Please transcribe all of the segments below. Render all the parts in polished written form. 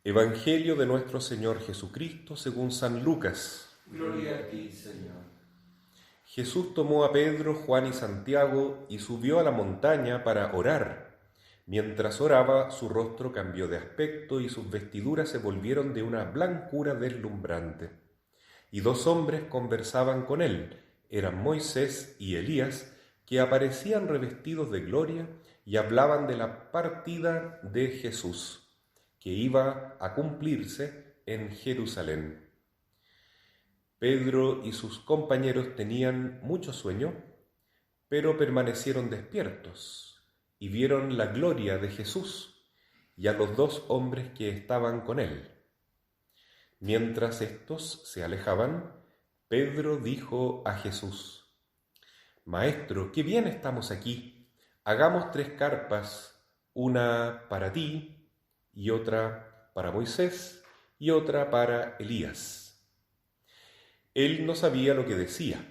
Evangelio de nuestro Señor Jesucristo según San Lucas. Gloria a ti, Señor. Jesús tomó a Pedro, Juan y Santiago y subió a la montaña para orar. Mientras oraba, su rostro cambió de aspecto y sus vestiduras se volvieron de una blancura deslumbrante. Y dos hombres conversaban con él, eran Moisés y Elías, que aparecían revestidos de gloria y hablaban de la partida de Jesús, que iba a cumplirse en Jerusalén. Pedro y sus compañeros tenían mucho sueño, pero permanecieron despiertos y vieron la gloria de Jesús y a los dos hombres que estaban con él. Mientras éstos se alejaban, Pedro dijo a Jesús: Maestro, qué bien estamos aquí. Hagamos 3 carpas, una para ti y otra para Moisés y otra para Elías. Él no sabía lo que decía.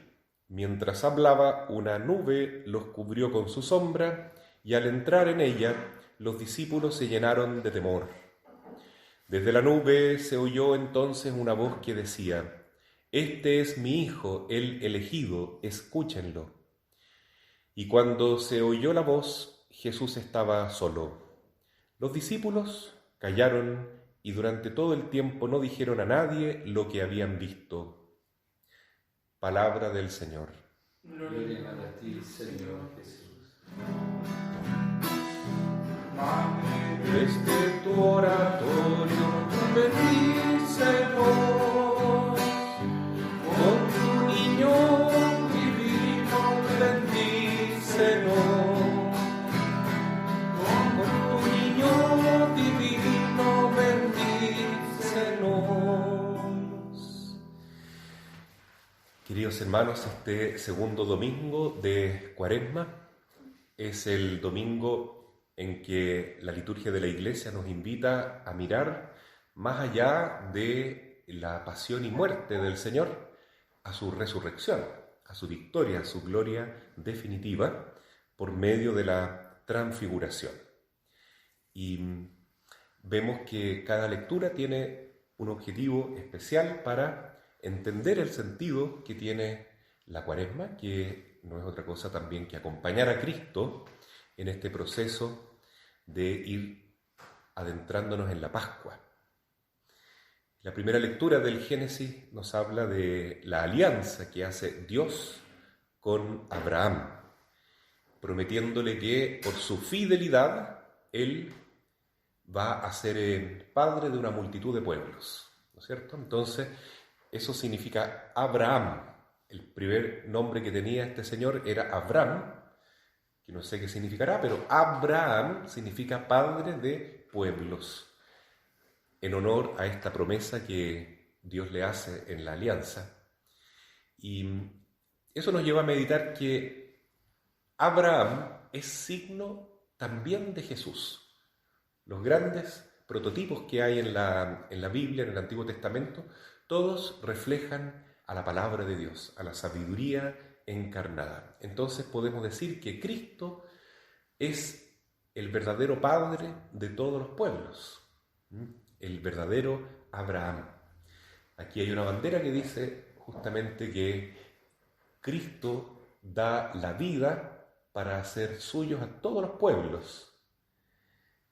Mientras hablaba, una nube los cubrió con su sombra, y al entrar en ella, los discípulos se llenaron de temor. Desde la nube se oyó entonces una voz que decía: Este es mi Hijo, el elegido, escúchenlo. Y cuando se oyó la voz, Jesús estaba solo. Los discípulos callaron y durante todo el tiempo no dijeron a nadie lo que habían visto. Palabra del Señor. Gloria a ti, Señor Jesús. Desde tu oratorio bendícenos, con tu niño divino bendícenos, con tu niño divino bendícenos. Queridos hermanos, este segundo domingo de Cuaresma es el domingo en que la liturgia de la Iglesia nos invita a mirar más allá de la pasión y muerte del Señor, a su resurrección, a su victoria, a su gloria definitiva por medio de la transfiguración. Y vemos que cada lectura tiene un objetivo especial para entender el sentido que tiene la Cuaresma, que no es otra cosa también que acompañar a Cristo en este proceso de ir adentrándonos en la Pascua. La primera lectura del Génesis nos habla de la alianza que hace Dios con Abraham, prometiéndole que por su fidelidad Él va a ser el padre de una multitud de pueblos, ¿no es cierto? Entonces, eso significa Abraham. El primer nombre que tenía este señor era Abram, que no sé qué significará, pero Abraham significa padre de pueblos, en honor a esta promesa que Dios le hace en la alianza. Y eso nos lleva a meditar que Abraham es signo también de Jesús. Los grandes prototipos que hay en la Biblia, en el Antiguo Testamento, todos reflejan a la palabra de Dios, a la sabiduría encarnada. Entonces podemos decir que Cristo es el verdadero Padre de todos los pueblos, el verdadero Abraham. Aquí hay una bandera que dice justamente que Cristo da la vida para hacer suyos a todos los pueblos.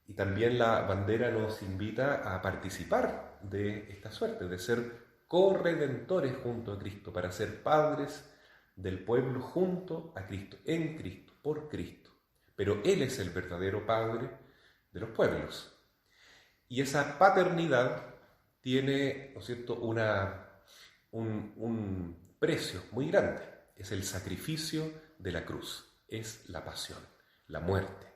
Y también la bandera nos invita a participar de esta suerte, de ser corredentores junto a Cristo, para ser padres del pueblo junto a Cristo, en Cristo, por Cristo. Pero Él es el verdadero Padre de los pueblos. Y esa paternidad tiene, ¿no es cierto?, un precio muy grande. Es el sacrificio de la cruz, es la pasión, la muerte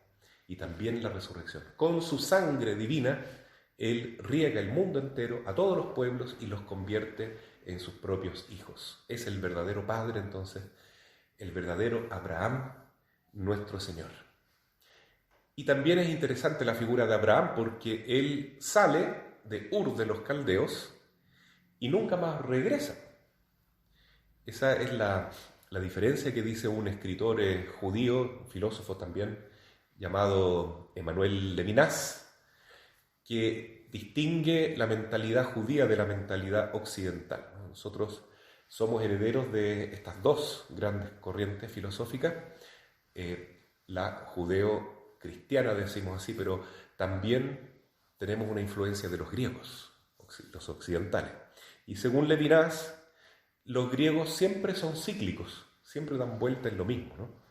y también la resurrección. Con su sangre divina, Él riega el mundo entero, a todos los pueblos, y los convierte en sus propios hijos. Es el verdadero Padre, entonces, el verdadero Abraham, nuestro Señor. Y también es interesante la figura de Abraham porque él sale de Ur de los Caldeos y nunca más regresa. Esa es la diferencia que dice un escritor judío, filósofo también, llamado Emmanuel Levinas, que distingue la mentalidad judía de la mentalidad occidental, ¿no? Nosotros somos herederos de estas dos grandes corrientes filosóficas, la judeo-cristiana, decimos así, pero también tenemos una influencia de los griegos, los occidentales. Y según Levinas, los griegos siempre son cíclicos, siempre dan vuelta en lo mismo, ¿no?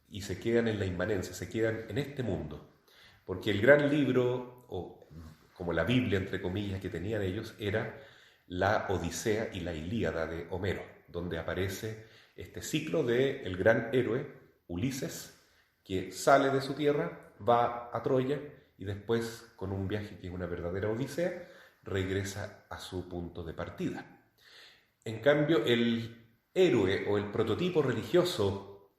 Y se quedan en la inmanencia, se quedan en este mundo. Porque el gran libro, o como la Biblia, entre comillas, que tenían ellos, era la Odisea y la Ilíada de Homero, donde aparece este ciclo del gran héroe Ulises, que sale de su tierra, va a Troya y después, con un viaje que es una verdadera odisea, regresa a su punto de partida. En cambio, el héroe o el prototipo religioso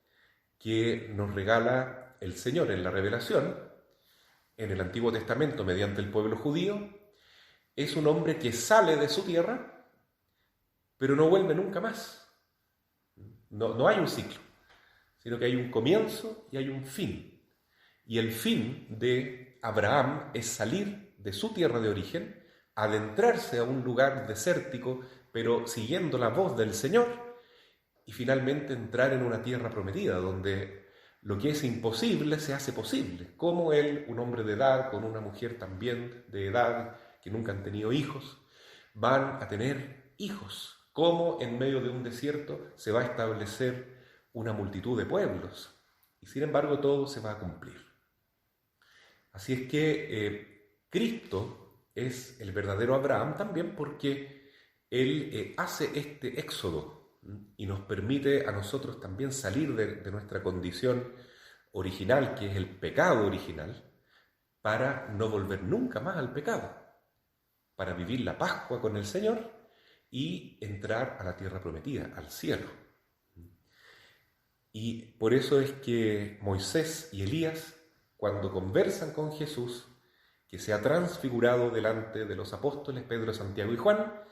que nos regala el Señor en la revelación, en el Antiguo Testamento mediante el pueblo judío, es un hombre que sale de su tierra, pero no vuelve nunca más. No hay un ciclo, sino que hay un comienzo y hay un fin. Y el fin de Abraham es salir de su tierra de origen, adentrarse a un lugar desértico, pero siguiendo la voz del Señor, y finalmente entrar en una tierra prometida, donde lo que es imposible se hace posible. Como él, un hombre de edad, con una mujer también de edad, que nunca han tenido hijos, van a tener hijos. Como en medio de un desierto se va a establecer una multitud de pueblos. Y sin embargo todo se va a cumplir. Así es que Cristo es el verdadero Abraham también porque él hace este éxodo y nos permite a nosotros también salir de nuestra condición original, que es el pecado original, para no volver nunca más al pecado, para vivir la Pascua con el Señor y entrar a la tierra prometida, al cielo. Y por eso es que Moisés y Elías, cuando conversan con Jesús, que se ha transfigurado delante de los apóstoles Pedro, Santiago y Juan,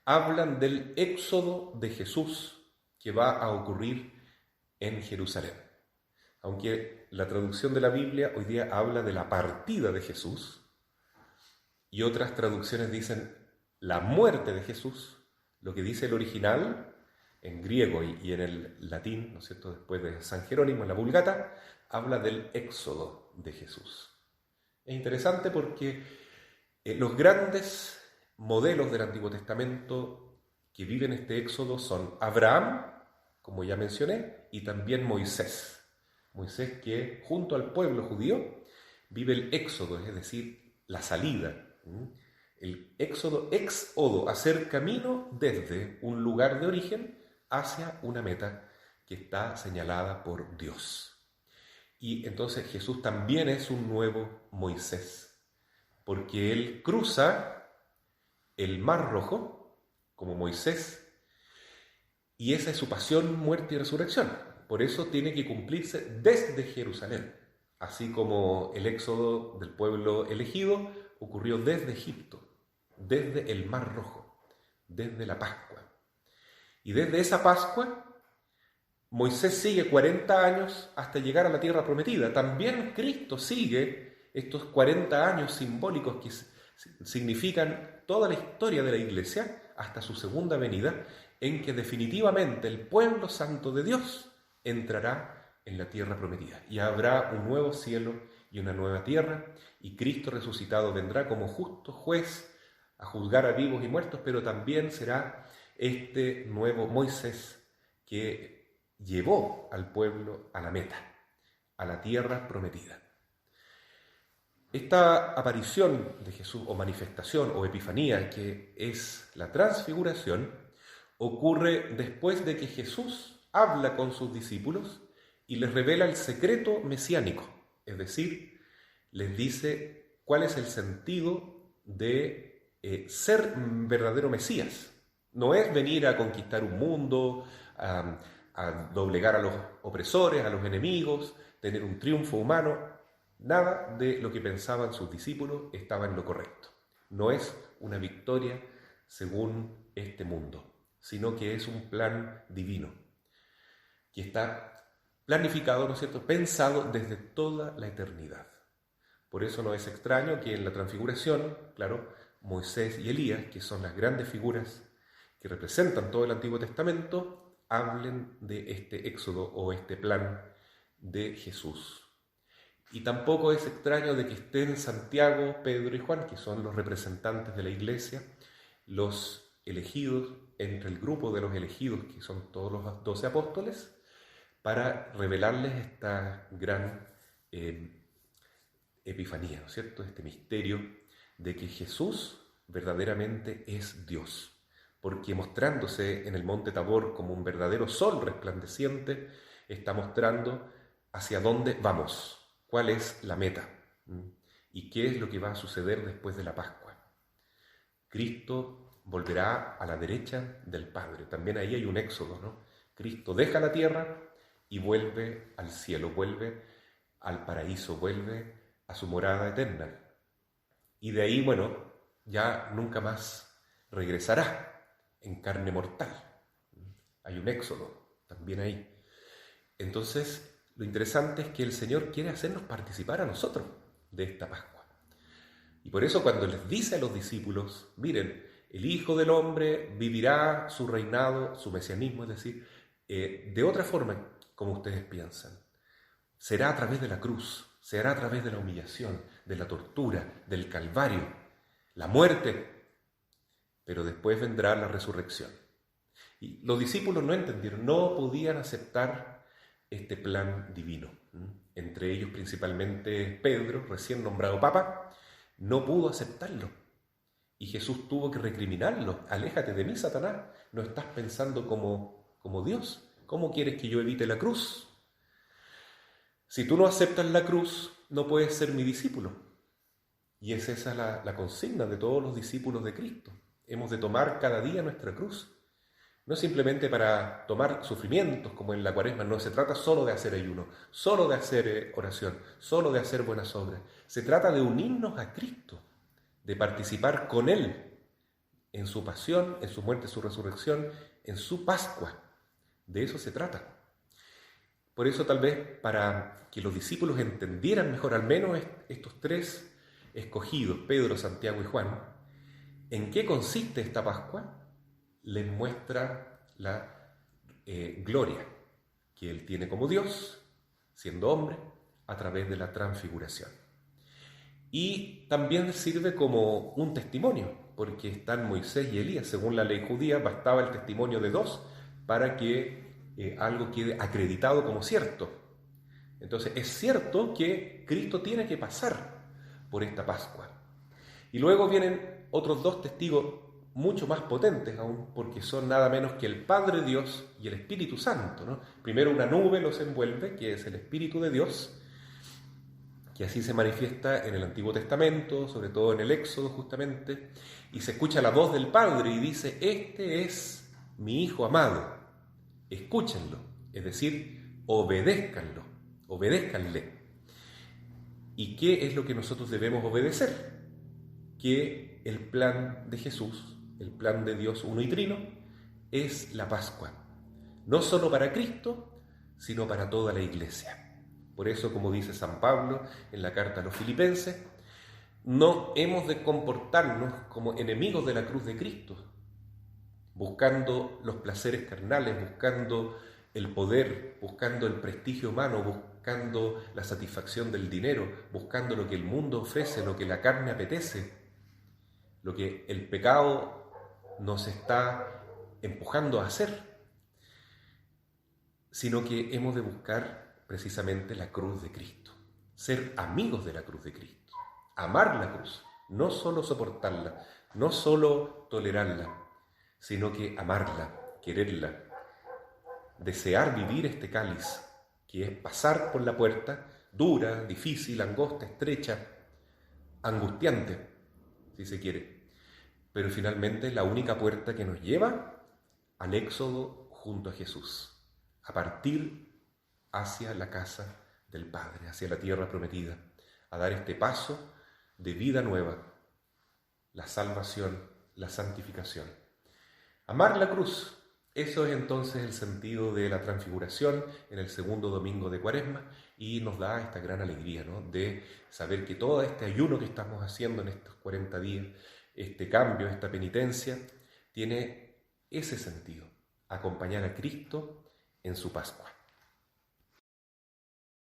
hablan del éxodo de Jesús que va a ocurrir en Jerusalén. Aunque la traducción de la Biblia hoy día habla de la partida de Jesús y otras traducciones dicen la muerte de Jesús, lo que dice el original en griego y en el latín, ¿no es cierto?, después de San Jerónimo en la Vulgata, habla del éxodo de Jesús. Es interesante porque los grandes modelos del Antiguo Testamento que viven este éxodo son Abraham, como ya mencioné, y también Moisés. Moisés que junto al pueblo judío vive el éxodo, es decir, la salida. El éxodo, hacer camino desde un lugar de origen hacia una meta que está señalada por Dios. Y entonces Jesús también es un nuevo Moisés, porque él cruza el Mar Rojo como Moisés, y esa es su pasión, muerte y resurrección. Por eso tiene que cumplirse desde Jerusalén, así como el éxodo del pueblo elegido ocurrió desde Egipto, desde el Mar Rojo, desde la Pascua. Y desde esa Pascua, Moisés sigue 40 años hasta llegar a la tierra prometida. También Cristo sigue estos 40 años simbólicos que significan toda la historia de la Iglesia hasta su segunda venida, en que definitivamente el pueblo santo de Dios entrará en la tierra prometida y habrá un nuevo cielo y una nueva tierra, y Cristo resucitado vendrá como justo juez a juzgar a vivos y muertos, pero también será este nuevo Moisés que llevó al pueblo a la meta, a la tierra prometida. Esta aparición de Jesús, o manifestación, o epifanía, que es la transfiguración, ocurre después de que Jesús habla con sus discípulos y les revela el secreto mesiánico, es decir, les dice cuál es el sentido de ser verdadero Mesías. No es venir a conquistar un mundo, a doblegar a los opresores, a los enemigos, tener un triunfo humano. Nada de lo que pensaban sus discípulos estaba en lo correcto. No es una victoria según este mundo, sino que es un plan divino, que está planificado, ¿no es cierto?, pensado desde toda la eternidad. Por eso no es extraño que en la transfiguración, claro, Moisés y Elías, que son las grandes figuras que representan todo el Antiguo Testamento, hablen de este éxodo o este plan de Jesús. Y tampoco es extraño de que estén Santiago, Pedro y Juan, que son los representantes de la Iglesia, los elegidos, entre el grupo de los elegidos, que son todos los 12 apóstoles, para revelarles esta gran epifanía, ¿no es cierto? Este misterio de que Jesús verdaderamente es Dios, porque mostrándose en el monte Tabor como un verdadero sol resplandeciente, está mostrando hacia dónde vamos, cuál es la meta y qué es lo que va a suceder después de la Pascua. Cristo volverá a la derecha del Padre. También ahí hay un éxodo, ¿no? Cristo deja la tierra y vuelve al cielo, vuelve al paraíso, vuelve a su morada eterna. Y de ahí, bueno, ya nunca más regresará en carne mortal. Hay un éxodo también ahí. Entonces, lo interesante es que el Señor quiere hacernos participar a nosotros de esta Pascua. Y por eso cuando les dice a los discípulos, miren, el Hijo del Hombre vivirá su reinado, su mesianismo, es decir, de otra forma como ustedes piensan. Será a través de la cruz, será a través de la humillación, de la tortura, del Calvario, la muerte, pero después vendrá la resurrección. Y los discípulos no entendieron, no podían aceptar este plan divino. Entre ellos principalmente Pedro, recién nombrado Papa, no pudo aceptarlo. Y Jesús tuvo que recriminarlo. Aléjate de mí, Satanás, no estás pensando como Dios. ¿Cómo quieres que yo evite la cruz? Si tú no aceptas la cruz, no puedes ser mi discípulo. Y es esa la consigna de todos los discípulos de Cristo. Hemos de tomar cada día nuestra cruz. No simplemente para tomar sufrimientos como en la Cuaresma, no se trata solo de hacer ayuno, solo de hacer oración, solo de hacer buenas obras. Se trata de unirnos a Cristo, de participar con Él en su pasión, en su muerte, su resurrección, en su Pascua. De eso se trata. Por eso tal vez para que los discípulos entendieran mejor, al menos estos tres escogidos, Pedro, Santiago y Juan, en qué consiste esta Pascua, les muestra la gloria que Él tiene como Dios, siendo hombre, a través de la transfiguración. Y también sirve como un testimonio, porque están Moisés y Elías. Según la ley judía, bastaba el testimonio de dos para que algo quede acreditado como cierto. Entonces, es cierto que Cristo tiene que pasar por esta Pascua. Y luego vienen otros dos testigos mucho más potentes aún, porque son nada menos que el Padre Dios y el Espíritu Santo, ¿no? Primero una nube los envuelve, que es el Espíritu de Dios, que así se manifiesta en el Antiguo Testamento, sobre todo en el Éxodo justamente, y se escucha la voz del Padre y dice, este es mi Hijo amado, escúchenlo, es decir, obedézcanlo, obedézcanle. ¿Y qué es lo que nosotros debemos obedecer? Que el plan de Jesús, el plan de Dios uno y trino, es la Pascua, no solo para Cristo, sino para toda la Iglesia. Por eso, como dice San Pablo en la carta a los Filipenses, no hemos de comportarnos como enemigos de la cruz de Cristo, buscando los placeres carnales, buscando el poder, buscando el prestigio humano, buscando la satisfacción del dinero, buscando lo que el mundo ofrece, lo que la carne apetece, lo que el pecado nos está empujando a hacer, sino que hemos de buscar precisamente la cruz de Cristo, ser amigos de la cruz de Cristo, amar la cruz, no solo soportarla, no solo tolerarla, sino que amarla, quererla, desear vivir este cáliz, que es pasar por la puerta, dura, difícil, angosta, estrecha, angustiante, si se quiere, pero finalmente la única puerta que nos lleva al éxodo junto a Jesús, a partir hacia la casa del Padre, hacia la tierra prometida, a dar este paso de vida nueva, la salvación, la santificación. Amar la cruz, eso es entonces el sentido de la transfiguración en el segundo domingo de Cuaresma, y nos da esta gran alegría, ¿no?, de saber que todo este ayuno que estamos haciendo en estos 40 días, este cambio, esta penitencia, tiene ese sentido, acompañar a Cristo en su Pascua.